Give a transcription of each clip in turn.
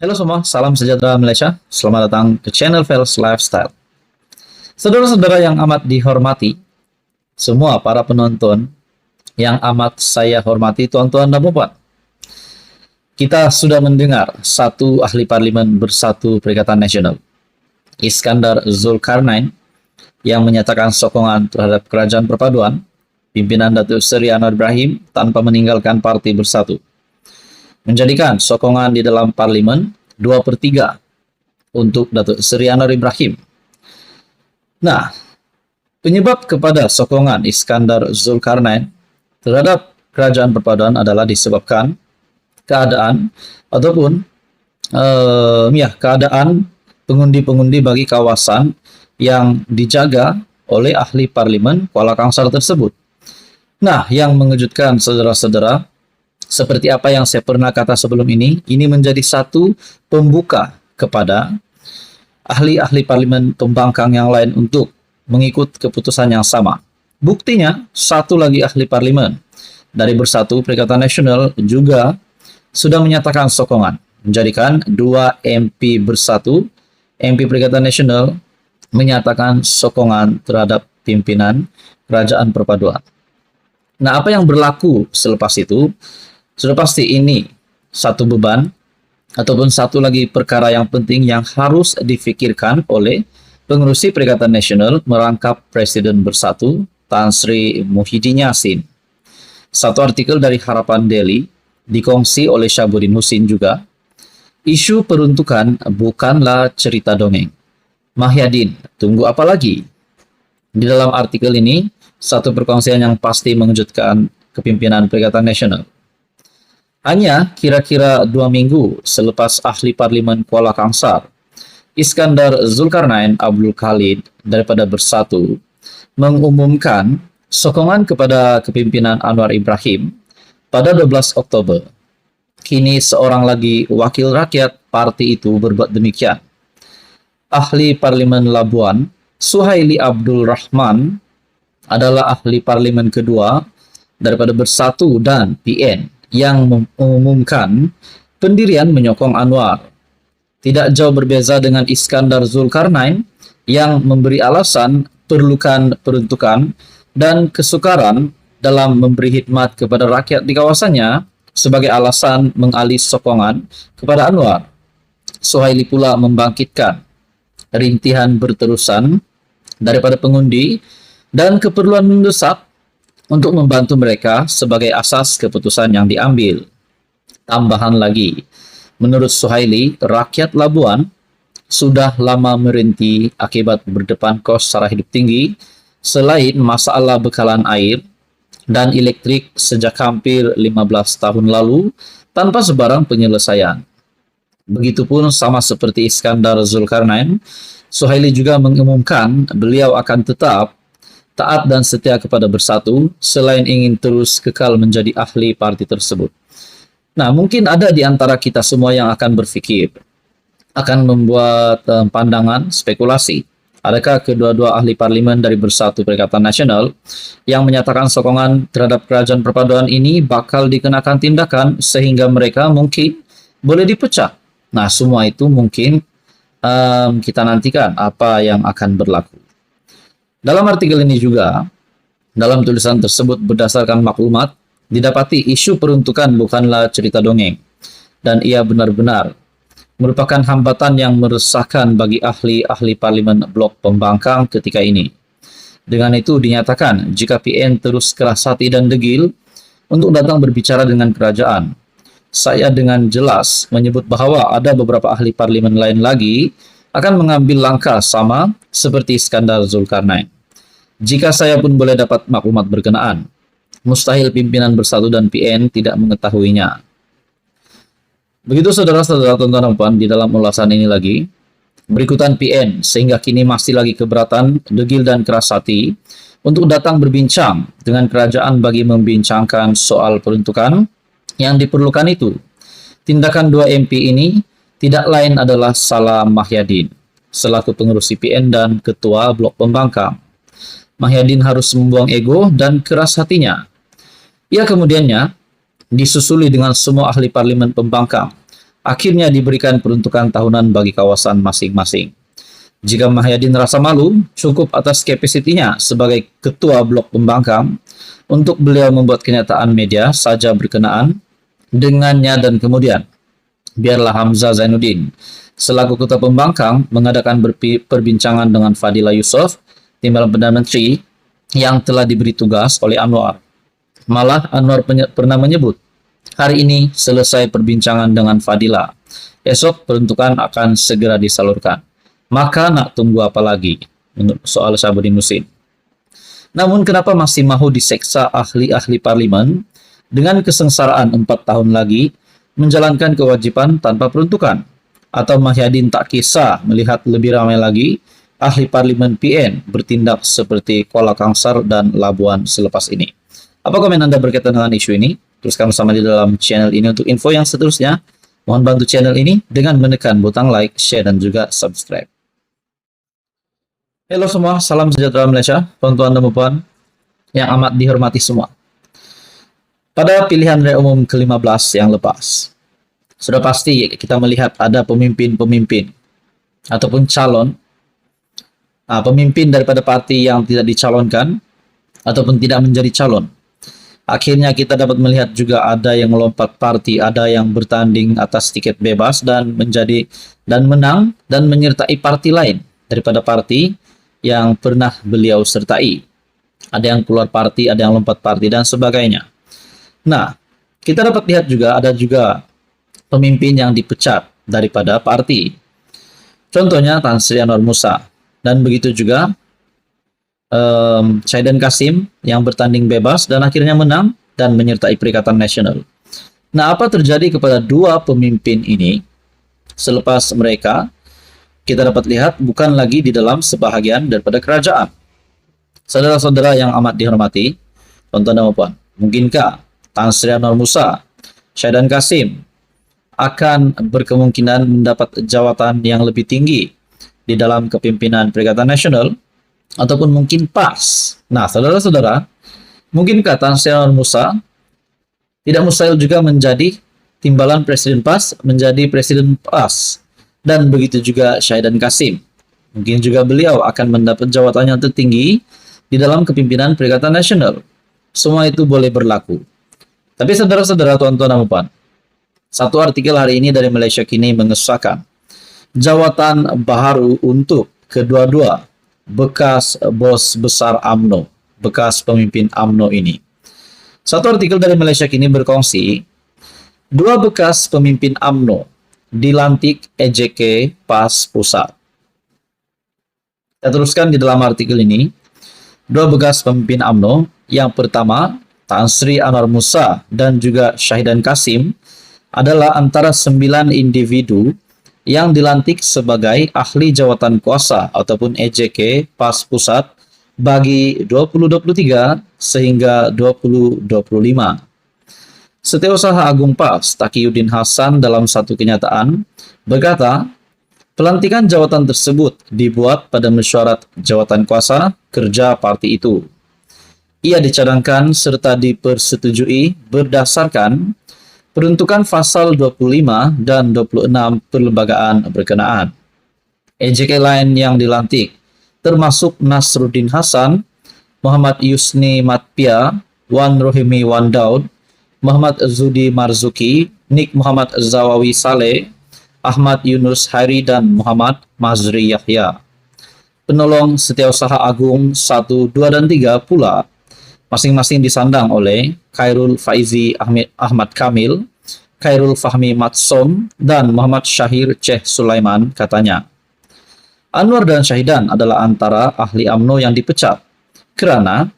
Halo semua, salam sejahtera Malaysia. Selamat datang ke channel Fels Lifestyle. Saudara-saudara yang amat dihormati, semua para penonton yang amat saya hormati, tuan-tuan dan puan. Kita sudah mendengar satu ahli parlimen bersatu Perikatan Nasional, Iskandar Zulkarnain, yang menyatakan sokongan terhadap kerajaan perpaduan, pimpinan Datuk Seri Anwar Ibrahim tanpa meninggalkan parti bersatu. Menjadikan sokongan di dalam parlimen 2/3 untuk Datuk Seri Anwar Ibrahim. Nah, penyebab kepada sokongan Iskandar Zulkarnain terhadap kerajaan perpaduan adalah disebabkan keadaan ataupun keadaan pengundi-pengundi bagi kawasan yang dijaga oleh ahli parlimen Kuala Kangsar tersebut. Nah, yang mengejutkan saudara-saudara, seperti apa yang saya pernah kata sebelum ini menjadi satu pembuka kepada ahli-ahli parlimen pembangkang yang lain untuk mengikut keputusan yang sama. Buktinya, satu lagi ahli parlimen dari Bersatu Perikatan Nasional juga sudah menyatakan sokongan, menjadikan 2 MP Bersatu, MP Perikatan Nasional, menyatakan sokongan terhadap pimpinan kerajaan perpaduan. Nah, apa yang berlaku selepas itu? Sudah pasti ini satu beban ataupun satu lagi perkara yang penting yang harus difikirkan oleh pengerusi Perikatan Nasional merangkap Presiden Bersatu Tan Sri Muhyiddin Yassin. Satu artikel dari Harapan Daily dikongsi oleh Syabuddin Husin juga. Isu peruntukan bukanlah cerita dongeng. Muhyiddin, tunggu apa lagi? Di dalam artikel ini, satu perkongsian yang pasti mengejutkan kepimpinan Perikatan Nasional. Hanya kira-kira 2 minggu selepas ahli parlimen Kuala Kangsar, Iskandar Zulkarnain Abdul Khalid daripada Bersatu mengumumkan sokongan kepada kepimpinan Anwar Ibrahim pada 12 Oktober. Kini seorang lagi wakil rakyat parti itu berbuat demikian. Ahli parlimen Labuan, Suhaili Abdul Rahman, adalah ahli parlimen kedua daripada Bersatu dan PN yang mengumumkan pendirian menyokong Anwar. Tidak jauh berbeza dengan Iskandar Zulkarnain yang memberi alasan perlukan peruntukan dan kesukaran dalam memberi khidmat kepada rakyat di kawasannya sebagai alasan mengalih sokongan kepada Anwar. Suhaili pula membangkitkan rintihan berterusan daripada pengundi dan keperluan mendesak untuk membantu mereka sebagai asas keputusan yang diambil. Tambahan lagi, menurut Suhaili, rakyat Labuan sudah lama merintih akibat berdepan kos sara hidup tinggi, selain masalah bekalan air dan elektrik sejak hampir 15 tahun lalu tanpa sebarang penyelesaian. Begitupun sama seperti Iskandar Zulkarnain, Suhaili juga mengumumkan beliau akan tetap taat dan setia kepada Bersatu selain ingin terus kekal menjadi ahli parti tersebut. Nah, mungkin ada di antara kita semua yang akan berfikir, akan membuat pandangan spekulasi. Adakah kedua-dua ahli parlimen dari Bersatu Perikatan Nasional yang menyatakan sokongan terhadap kerajaan perpaduan ini bakal dikenakan tindakan sehingga mereka mungkin boleh dipecat? Nah, semua itu mungkin kita nantikan apa yang akan berlaku. Dalam artikel ini juga, dalam tulisan tersebut berdasarkan maklumat, didapati isu peruntukan bukanlah cerita dongeng, dan ia benar-benar merupakan hambatan yang meresahkan bagi ahli-ahli parlimen blok pembangkang ketika ini. Dengan itu dinyatakan, jika PN terus keras hati dan degil untuk datang berbicara dengan kerajaan, saya dengan jelas menyebut bahwa ada beberapa ahli parlimen lain lagi akan mengambil langkah sama seperti Iskandar Zulkarnain. Jika saya pun boleh dapat maklumat berkenaan, mustahil pimpinan Bersatu dan PN tidak mengetahuinya. Begitu saudara-saudara tonton puan di dalam ulasan ini lagi, berikutan PN sehingga kini masih lagi keberatan, degil dan keras hati untuk datang berbincang dengan kerajaan bagi membincangkan soal peruntukan yang diperlukan itu. Tindakan 2 MP ini tidak lain adalah salah Muhyiddin selaku pengerus PN dan ketua blok pembangkang. Muhyiddin harus membuang ego dan keras hatinya. Ia kemudiannya disusuli dengan semua ahli parlimen pembangkang akhirnya diberikan peruntukan tahunan bagi kawasan masing-masing. Jika Mahyadin rasa malu, cukup atas kapasitinya sebagai ketua blok pembangkang untuk beliau membuat kenyataan media saja berkenaan dengannya, dan kemudian biarlah Hamzah Zainuddin selaku ketua pembangkang mengadakan perbincangan dengan Fadila Yusuf, timbalan Perdana Menteri yang telah diberi tugas oleh Anwar. Malah Anwar pernah menyebut, hari ini selesai perbincangan dengan Fadila, esok peruntukan akan segera disalurkan. Maka nak tunggu apa lagi? Soal Syahbudin Musin. Namun kenapa masih mahu diseksa ahli-ahli parlimen dengan kesengsaraan 4 tahun lagi menjalankan kewajiban tanpa peruntukan? Atau Mahyadin tak kisah melihat lebih ramai lagi ahli parlimen PN bertindak seperti Kuala Kangsar dan Labuan selepas ini? Apa komen Anda berkaitan dengan isu ini? Teruskan bersama di dalam channel ini untuk info yang seterusnya. Mohon bantu channel ini dengan menekan butang like, share, dan juga subscribe. Halo semua, salam sejahtera Malaysia, tuan-tuan dan puan yang amat dihormati semua. Pada pilihan raya umum ke-15 yang lepas, sudah pasti kita melihat ada pemimpin-pemimpin ataupun calon, pemimpin daripada parti yang tidak dicalonkan ataupun tidak menjadi calon. Akhirnya kita dapat melihat juga ada yang melompat parti, ada yang bertanding atas tiket bebas dan menang dan menyertai parti lain daripada parti yang pernah beliau sertai. Ada yang keluar parti, ada yang lompat parti, dan sebagainya. Nah, kita dapat lihat juga ada juga pemimpin yang dipecat daripada parti. Contohnya Tan Sri Anwar Musa. Dan begitu juga Syaidan Kasim yang bertanding bebas dan akhirnya menang dan menyertai Perikatan Nasional. Nah, apa terjadi kepada dua pemimpin ini selepas mereka kita dapat lihat bukan lagi di dalam sebahagian daripada kerajaan? Saudara-saudara yang amat dihormati, tuan-tuan dan puan, mungkinkah Tan Sri Anwar Musa, Syaidan Kasim akan berkemungkinan mendapat jawatan yang lebih tinggi di dalam kepimpinan Perikatan Nasional, ataupun mungkin PAS? Nah, saudara-saudara, mungkinkah Tan Sri Anwar Musa tidak mustahil juga menjadi timbalan Presiden PAS, menjadi Presiden PAS? Dan begitu juga Syaidan Kasim. Mungkin juga beliau akan mendapat jawatan yang tertinggi di dalam kepimpinan Perikatan Nasional. Semua itu boleh berlaku. Tapi saudara-saudara, tuan-tuan dan puan, satu artikel hari ini dari Malaysia Kini mengesahkan jawatan baru untuk kedua-dua bekas bos besar UMNO, bekas pemimpin UMNO ini. Satu artikel dari Malaysia Kini berkongsi, dua bekas pemimpin UMNO dilantik EJK PAS Pusat. Kita teruskan di dalam artikel ini, dua bekas pemimpin UMNO, yang pertama Tan Sri Anwar Musa dan juga Syaidan Kasim adalah antara 9 individu yang dilantik sebagai ahli jawatan kuasa ataupun EJK PAS Pusat bagi 2023 sehingga 2025. Setiausaha Agung PAS Taqiyuddin Hasan dalam satu kenyataan berkata, pelantikan jawatan tersebut dibuat pada mesyuarat jawatan kuasa kerja parti itu. Ia dicadangkan serta dipersetujui berdasarkan peruntukan pasal 25 dan 26 perlembagaan berkenaan. EJK lain yang dilantik termasuk Nasruddin Hasan, Muhammad Yusni Matpia, Wan Rohimi Wan Daud, Muhammad Zudi Marzuki, Nik Muhammad Zawawi Saleh, Ahmad Yunus Hairi, dan Muhammad Mazri Yahya. Penolong Setiausaha Agung 1, 2, dan 3 pula masing-masing disandang oleh Khairul Faizi Ahmad Kamil, Khairul Fahmi Matsom, dan Muhammad Syahir Ceh Sulaiman, katanya. Anwar dan Syaidan adalah antara ahli UMNO yang dipecat kerana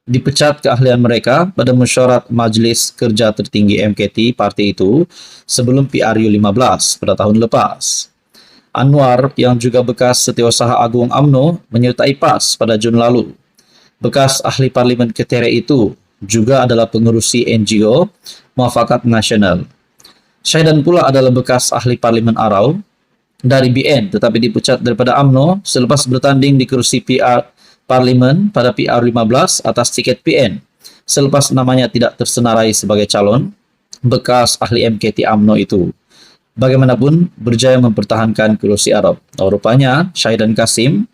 dipecat keahlian mereka pada mesyuarat Majlis Kerja Tertinggi MKT parti itu sebelum PRU 15 pada tahun lepas. Anwar yang juga bekas Setiausaha Agung UMNO menyertai PAS pada Jun lalu. Bekas ahli parlimen Ketere itu juga adalah pengerusi NGO Muafakat Nasional. Syaidan pula adalah bekas ahli parlimen Arau dari BN tetapi dipecat daripada UMNO selepas bertanding di kerusi Parlimen pada PR 15 atas tiket PN selepas namanya tidak tersenarai sebagai calon bekas ahli MKT UMNO itu. bagaimanapun berjaya mempertahankan kursi Arab. Rupanya Syahid dan Kasim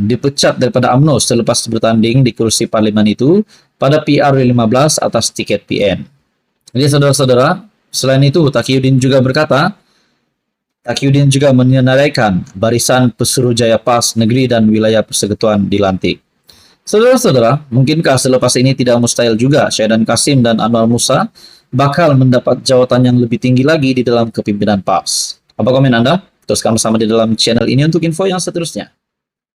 dipecat daripada UMNO selepas bertanding di kursi parlimen itu pada PR15 atas tiket PN. Jadi saudara-saudara, selain itu Taqiyuddin juga menyenaraikan barisan Pesuruhjaya PAS Negeri dan Wilayah Persekutuan dilantik. Saudara-saudara, mungkinkah selepas ini tidak mustahil juga Syahidan Kasim dan Anwar Musa bakal mendapat jawatan yang lebih tinggi lagi di dalam kepimpinan PAS? Apa komen Anda? Teruskan bersama di dalam channel ini untuk info yang seterusnya.